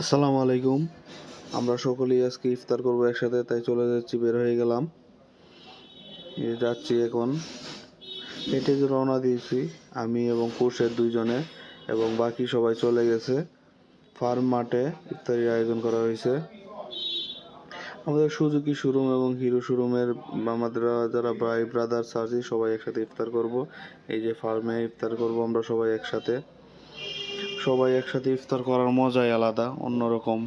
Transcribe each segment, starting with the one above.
আসসালামু আলাইকুম। আমরা সকলেই আজকে ইফতার করবো একসাথে, তাই চলে যাচ্ছি, বের হয়ে গেলাম। যাচ্ছি এখন, হেঁটে রওনা দিয়েছি আমি এবং কোর্সের দুইজনে, এবং বাকি সবাই চলে গেছে। ফার্ম মাঠে ইফতারির আয়োজন করা হয়েছে। আমাদের সুজুকি শোরুম এবং হিরো শোরুমের আমাদের যারা ভাই ব্রাদার্স আছি সবাই একসাথে ইফতার করব। এই যে ফার্মে ইফতার করব আমরা সবাই একসাথে। সবাই একসাথে ইফতার করার মজাই আলাদা, অন্যরকম।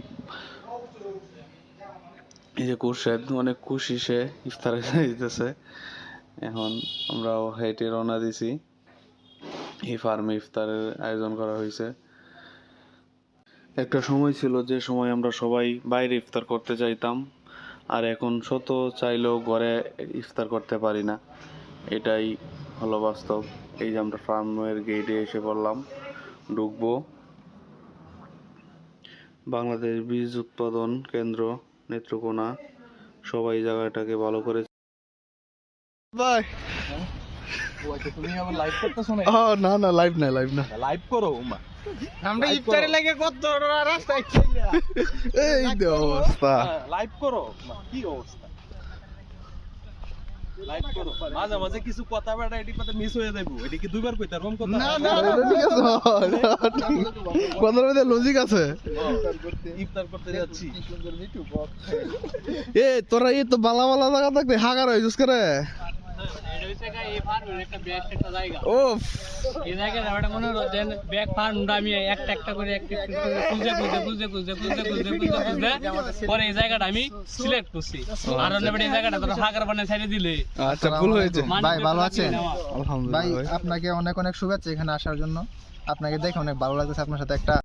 এই যে কুরশেদ অনেক খুশি, সে ইফতারে দিতেছে। এখন আমরাও হেঁটে রওনা দিছি। এই ফার্মে ইফতারের আয়োজন করা হয়েছে। একটা সময় ছিল যে সময় আমরা সবাই বাইরে ইফতার করতে চাইতাম, আর এখন শত চাইলেও ঘরে ইফতার করতে পারি না। এটাই হলো বাস্তব। এই যে আমরা ফার্মের গেটে এসে পড়লাম, ঢুকবো। বাংলাদেশ বীজ উৎপাদন কেন্দ্র নেত্রকোনা, সবাই জায়গাটাকে ভালো করে। ভাই তুমি আবার লাইভ করতেছো না? না না, লাইভ না, লাইভ না। লাইভ করো আমরা ইফতারে লাগে কত রাস্তায় চলে এই যে অবস্থা। লাইভ করো। কি অবস্থা? লাইভ করো। মাঝে মাঝে কিছু কথা বেটা এটি পাতে মিস হয়ে যাইবো। এটি কি দুইবার কইতা রকম কথা? না না এটা ঠিক আছে, কথার মধ্যে লজিক আছে। ইফতার করতে যাচ্ছি। এ তোরা এই তো বালা বালা জায়গা থাকতে হাগার হয়েছিস করে। ও এই জায়গায় একটা মনে হলো যে ব্যাগ ফার্মটা আমি একটা একটা করে খুঁজে পরে এই জায়গাটা আমি সিলেক্ট করছি। আর এই জায়গাটা তো হাগার বানায় ছেড়ে দিলে। আচ্ছা, ভুল হয়েছে। ভাই ভালো আছেন? আলহামদুলিল্লাহ ভাই আপনাকে অনেক অনেক শুভেচ্ছা এখানে আসার জন্য। আপনাকে দেখে অনেক ভালো লাগতেছে, আপনার সাথে একটা